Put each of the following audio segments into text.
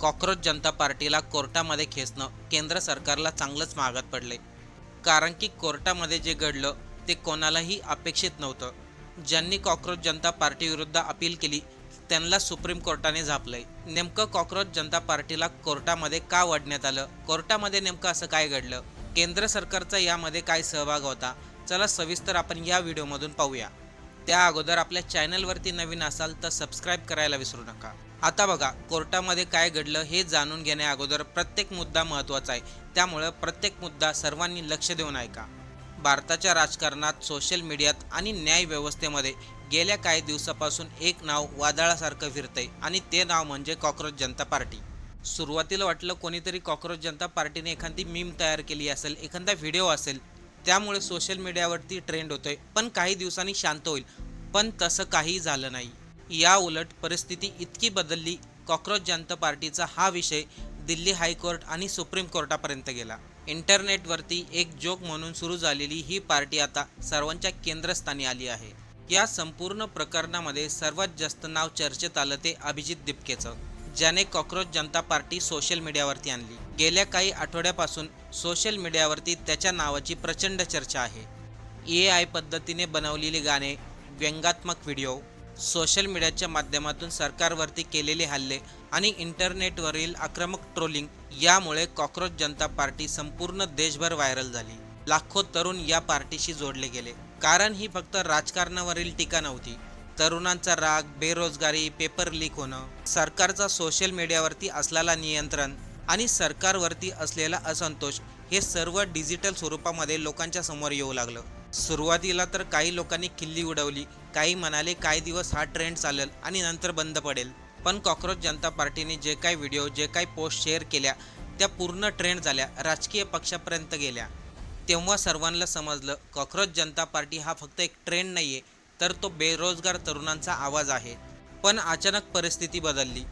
Cockroach जनता पार्टीला कोर्टामध्ये खेचणं केंद्र सरकारला चांगलंच महागात पडले. कारण की कोर्टामध्ये जे घडलं ते कोणालाही अपेक्षित नव्हतं. ज्यांनी कॉक्रोच जनता पार्टीविरुद्ध अपील केली त्यांना सुप्रीम कोर्टाने झापलंय. नेमकं कॉक्रोच जनता पार्टीला कोर्टामध्ये का ओढण्यात आलं? कोर्टामध्ये नेमकं असं काय घडलं? केंद्र सरकारचा यामध्ये काय सहभाग होता? चला सविस्तर आपण या व्हिडिओमधून पाहूया. त्या अगोदर आपल्या चॅनलवरती नवीन असाल तर सबस्क्राईब करायला विसरू नका. आता बघा, कोर्टामध्ये काय घडलं हे जाणून घेण्या अगोदर प्रत्येक मुद्दा महत्त्वाचा आहे, त्यामुळं प्रत्येक मुद्दा सर्वांनी लक्ष देऊन ऐका. भारताच्या राजकारणात, सोशल मीडियात आणि न्याय व्यवस्थेमध्ये गेल्या काही दिवसापासून एक नाव वादळासारखं फिरतंय आणि ते नाव म्हणजे कॉक्रोच जनता पार्टी. सुरुवातीला वाटलं कोणीतरी कॉक्रोच जनता पार्टीने एखादी मीम तयार केली असेल, एखादा व्हिडिओ असेल, त्यामुळे सोशल मीडियावरती ट्रेंड होतोय, पण काही दिवसांनी शांत होईल. पण तसं काही झालं नाही. या उलट परिस्थिती इतकी बदलली, कॉक्रोच जनता पार्टीचा हा विषय दिल्ली हायकोर्ट आणि सुप्रीम कोर्टापर्यंत गेला. इंटरनेटवरती एक जोक म्हणून सुरू झालेली ही पार्टी आता सर्वांच्या केंद्रस्थानी आली आहे. या संपूर्ण प्रकरणामध्ये सर्वात जास्त नाव चर्चेत आलं ते अभिजित दिपकेचं, ज्याने कॉक्रोच जनता पार्टी सोशल मीडियावरती आणली. गेल्या काही आठवड्यापासून सोशल मीडियावरती त्याच्या नावाची प्रचंड चर्चा आहे. AI पद्धतीने बनवलेली गाणे, व्यंगात्मक व्हिडिओ, सोशल मीडियाच्या माध्यमातून सरकारवरती केलेले हल्ले आणि इंटरनेटवरील आक्रमक ट्रोलिंग यामुळे कॉक्रोच जनता पार्टी संपूर्ण देशभर व्हायरल झाली. लाखो तरुण या पार्टीशी जोडले गेले. कारण ही फक्त राजकारणावरील टीका नव्हती. तरुणांचा राग, बेरोजगारी, पेपर लीक होणं, सरकारचा सोशल मीडियावरती असलेला नियंत्रण आणि सरकारवरती असलेला असंतोष हे सर्व डिजिटल स्वरूपामध्ये लोकांच्या समोर येऊ लागलं. सुरुवातीला तर काही लोकांनी खिल्ली उडवली, काही म्हणाले काही दिवस हा ट्रेंड चालेल आणि नंतर बंद पडेल. पण कॉक्रोच जनता पार्टीने जे काही व्हिडिओ, जे काही पोस्ट शेअर केल्या त्या पूर्ण ट्रेंड झाल्या, राजकीय पक्षापर्यंत गेल्या. तेव्हा सर्वांना समजलं कॉक्रोच जनता पार्टी हा फक्त एक ट्रेंड नाही आहे, तर तो बेरोजगार तरुणांचा आवाज आहे. पण अचानक परिस्थिती बदलली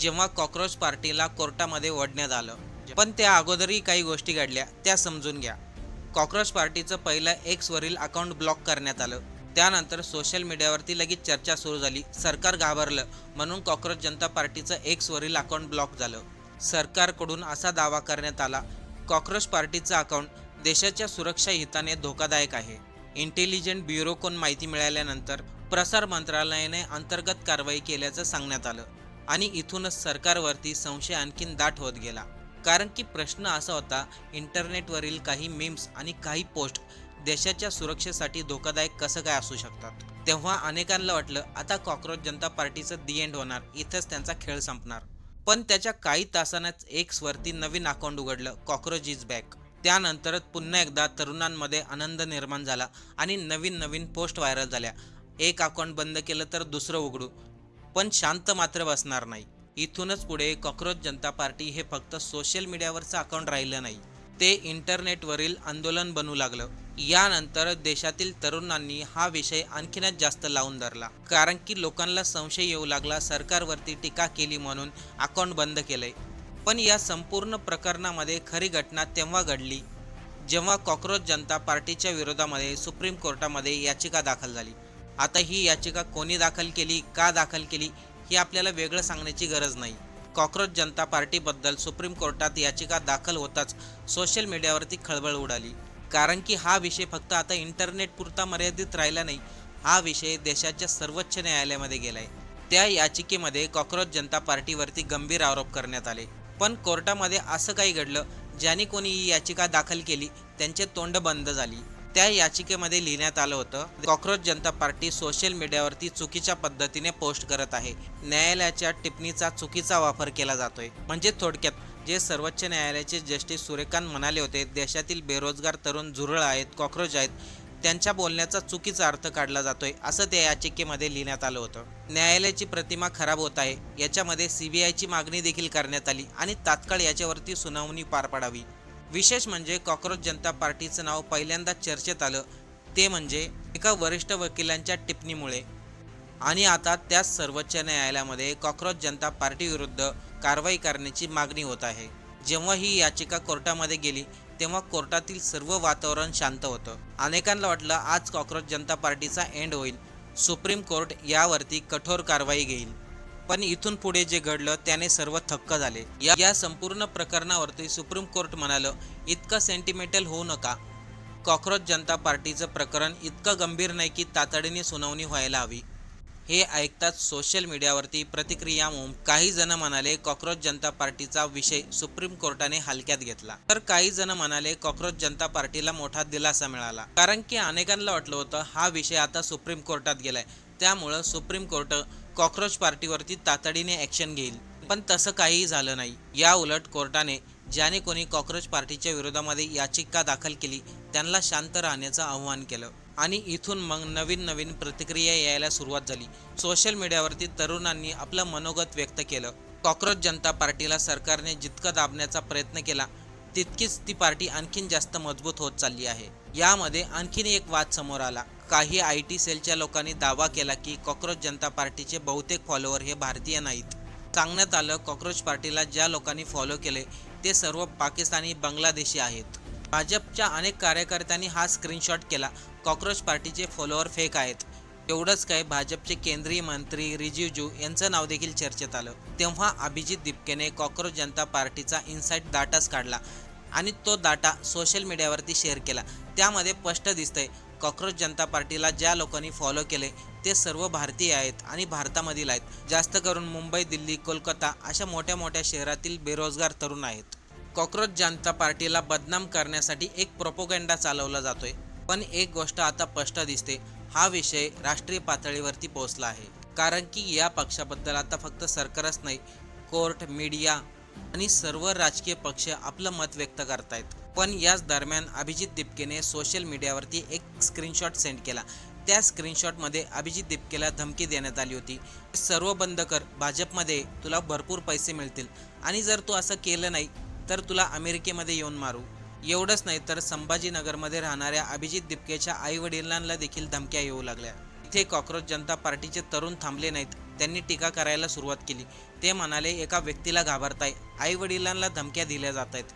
जेव्हा कॉक्रोच पार्टीला कोर्टामध्ये ओढण्यात आलं. पण त्या अगोदरही काही गोष्टी घडल्या, त्या समजून घ्या. कॉक्रोच पार्टीचं पहिलं एक्सवरील अकाउंट ब्लॉक करण्यात आलं. त्यानंतर सोशल मीडियावरती लगेच चर्चा सुरू झाली. सरकार घाबरलं म्हणून कॉक्रोच जनता पार्टीचं एक्सवरील अकाउंट ब्लॉक झालं. सरकारकडून असा दावा करण्यात आला, कॉक्रोच पार्टीचं अकाउंट देशाच्या सुरक्षा हिताने धोकादायक आहे. इंटेलिजंट ब्युरोकडून माहिती मिळाल्यानंतर प्रसार मंत्रालयाने अंतर्गत कारवाई केल्याचं सांगण्यात आलं आणि इथूनच सरकारवरती संशय आणखीन दाट होत गेला. कारण की प्रश्न असा होता, इंटरनेटवरील काही मीम्स आणि काही पोस्ट देशाच्या सुरक्षेसाठी धोकादायक कसं काय असू शकतात. तेव्हा अनेकांना वाटलं आता कॉक्रोच जनता पार्टीचं दी एंड होणार, इथंच त्यांचा खेळ संपणार. पण त्याच्या काही तासांनाच एक्सवरती नवीन अकाउंट उघडलं, कॉक्रोच इज बॅक. त्यानंतरच पुन्हा एकदा तरुणांमध्ये आनंद निर्माण झाला आणि नवीन पोस्ट व्हायरल झाल्या. एक अकाउंट बंद केलं तर दुसरं उघडू, पण शांत मात्र बसणार नाही. इथूनच पुढे कॉक्रोच जनता पार्टी हे फक्त सोशल मीडियावरचं अकाउंट राहिलं नाही, ते इंटरनेटवरील आंदोलन बनू लागलं. यानंतर देशातील तरुणांनी हा विषय आणखीनच जास्त लावून धरला. कारण की लोकांना संशय येऊ लागला, सरकारवरती टीका केली म्हणून अकाउंट बंद केलंय. पण या संपूर्ण प्रकरणामध्ये खरी घटना तेव्हा घडली जेव्हा कॉक्रोच जनता पार्टीच्या विरोधामध्ये सुप्रीम कोर्टामध्ये याचिका दाखल झाली. आता ही याचिका कोणी दाखल केली, का दाखल केली हे आपल्याला वेगळं सांगण्याची गरज नाही. कॉक्रोच जनता पार्टीबद्दल सुप्रीम कोर्टात याचिका दाखल होताच सोशल मीडियावरती खळबळ उडाली. कारण की हा विषय फक्त आता इंटरनेटपुरता मर्यादित राहिला नाही, हा विषय देशाच्या सर्वोच्च न्यायालयामध्ये गेलाय. त्या याचिकेमध्ये कॉक्रोच जनता पार्टीवरती गंभीर आरोप करण्यात आले. पण कोर्टामध्ये असं काही घडलं, ज्याने कोणी ही याचिका दाखल केली त्यांचे तोंड बंद झाली. त्या याचिकेमध्ये लिहिण्यात आलं होतं, कॉक्रोच जनता पार्टी सोशल मीडियावरती चुकीच्या पद्धतीने पोस्ट करत आहे. न्यायालयाच्या टिप्पणीचा चुकीचा वापर केला जातोय. म्हणजे थोडक्यात जे सर्वोच्च न्यायालयाचे जस्टिस सूर्यकांत म्हणाले होते, देशातील बेरोजगार तरुण झुरळ आहेत, कॉक्रोच आहेत, त्यांच्या बोलण्याचा चुकीचा अर्थ काढला जातोय, असं त्या याचिकेमध्ये लिहिण्यात आलं होतं. न्यायालयाची प्रतिमा खराब होत आहे, याच्यामध्ये CBIची मागणी देखील करण्यात आली आणि तात्काळ याच्यावरती सुनावणी पार पाडावी. विशेष म्हणजे कॉक्रोच जनता पार्टीचं नाव पहिल्यांदा चर्चेत आलं ते म्हणजे एका वरिष्ठ वकिलांच्या टिप्पणीमुळे. आणि आता त्याच सर्वोच्च न्यायालयामध्ये कॉक्रोच जनता पार्टीविरुद्ध कारवाई करण्याची मागणी होत आहे. जेव्हा ही याचिका कोर्टामध्ये गेली तेव्हा कोर्टातील सर्व वातावरण शांत होतं. अनेकांना वाटलं आज कॉक्रोच जनता पार्टीचा एंड होईल, सुप्रीम कोर्ट यावरती कठोर कारवाई घेईल. पण इथून पुढे जे घडलं त्याने सर्व थक्क झाले. या संपूर्ण प्रकरणावरती सुप्रीम कोर्ट म्हणालं, इतकं सेंटिमेंटल होऊ नका. कॉक्रोच जनता पार्टीचं प्रकरण इतकं गंभीर नाही की तातडीने सुनावणी व्हायला हवी. हे ऐकताच सोशल मीडियावरती प्रतिक्रिया काही जण म्हणाले कॉक्रोच जनता पार्टीचा विषय सुप्रीम कोर्टाने हलक्यात घेतला, तर काही जण म्हणाले कॉक्रोच जनता पार्टीला मोठा दिलासा मिळाला. कारण की अनेकांना वाटलं होतं हा विषय आता सुप्रीम कोर्टात गेलाय, त्यामुळं सुप्रीम कोर्ट कॉक्रोच पार्टीवरती तातडीने ॲक्शन घेईल. पण तसं काहीही झालं नाही. या उलट कोर्टाने ज्याने कोणी कॉक्रोच पार्टीच्या विरोधामध्ये याचिका दाखल केली त्यांना शांत राहण्याचं आवाहन केलं. आणि इथून मग नवीन प्रतिक्रिया यायला सुरुवात झाली. सोशल मीडियावरती तरुणांनी आपलं मनोगत व्यक्त केलं. कॉक्रोच जनता पार्टीला सरकारने जितकं दाबण्याचा प्रयत्न केला तितकीच ती पार्टी आणखीन जास्त मजबूत होत चालली आहे. यामध्ये आणखीन एक वाद समोर आला. काही IT सेलच्या लोकांनी दावा केला की कॉक्रोच जनता पार्टीचे बहुतेक फॉलोअर हे भारतीय नाहीत. सांगण्यात आलं कॉक्रोच पार्टीला ज्या लोकांनी फॉलो केले ते सर्व पाकिस्तानी, बांगलादेशी आहेत. भाजपच्या अनेक कार्यकर्त्यांनी हा स्क्रीनशॉट केला. कॉक्रोच पार्टीचे फॉलोअर फेक आहेत. एवढंच काय, भाजपचे केंद्रीय मंत्री रिजिजू यांचं नाव देखील चर्चेत आलं. तेव्हा अभिजित दिपकेने कॉक्रोच जनता पार्टीचा इनसाईड डाटाच काढला आणि तो डाटा सोशल मीडियावरती शेअर केला. त्यामध्ये स्पष्ट दिसतंय कॉक्रोच जनता पार्टीला ज्या लोकांनी फॉलो केले ते सर्व भारतीय आहेत आणि भारतामधील आहेत. जास्त करून मुंबई, दिल्ली, कोलकाता अशा मोठ्या शहरातील बेरोजगार तरुण आहेत. कॉक्रोच जनता पार्टीला बदनाम करण्यासाठी एक प्रोपोगंडा चालवला जातोय. पण एक गोष्ट आता स्पष्ट दिसते, हा विषय राष्ट्रीय पातळीवरती पोहोचला आहे. कारण की या पक्षाबद्दल आता फक्त सरकारच नाही, कोर्ट, मीडिया आणि सर्व राजकीय पक्ष आपलं मत व्यक्त करतायत. पण याच दरम्यान अभिजित दिपकेने सोशल मीडियावरती एक स्क्रीनशॉट सेंड केला. त्या स्क्रीनशॉटमध्ये अभिजित दिपकेला धमकी देण्यात आली होती, सर्व बंद कर, भाजपमध्ये तुला भरपूर पैसे मिळतील आणि जर तू असं केलं नाही तर तुला अमेरिकेमध्ये येऊन मारू. एवढंच नाही तर संभाजीनगरमध्ये राहणाऱ्या अभिजित दिपकेच्या आईवडिलांना देखील धमक्या येऊ लागल्या. इथे कॉक्रोच जनता पार्टीचे तरुण थांबले नाहीत, त्यांनी टीका करायला सुरुवात केली. ते म्हणाले एका व्यक्तीला घाबरताय, आईवडिलांना धमक्या दिल्या जात आहेत.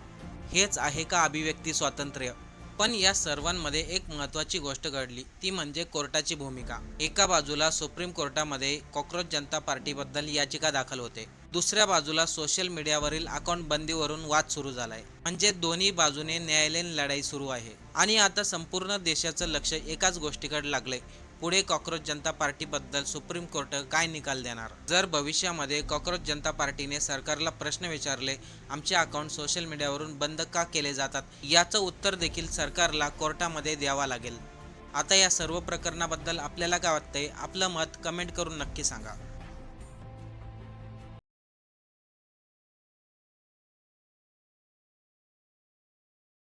हेच आहे का अभिव्यक्ती स्वातंत्र्य? पण या सर्वांमध्ये एक महत्त्वाची गोष्ट घडली, ती म्हणजे कोर्टाची भूमिका. एका बाजूला सुप्रीम कोर्टामध्ये कॉक्रोच जनता पार्टीबद्दल याचिका दाखल होते, दुसऱ्या बाजूला सोशल मीडियावरील अकाउंट बंदीवरून वाद सुरू झालाय. म्हणजे दोन्ही बाजूने न्यायालयीन लढाई सुरू आहे. आणि आता संपूर्ण देशाचं लक्ष एकाच गोष्टीकडे लागलंय, पुढे कॉक्रोच जनता पार्टीबद्दल सुप्रीम कोर्ट काय निकाल देणार. जर भविष्यामध्ये कॉक्रोच जनता पार्टीने सरकारला प्रश्न विचारले, आमचे अकाउंट सोशल मीडियावरून बंद का केले जातात, याचं उत्तर देखील सरकारला कोर्टामध्ये द्यावा लागेल. आता या सर्व प्रकरणाबद्दल आपल्याला काय वाटतंय, आपलं मत कमेंट करून नक्की सांगा.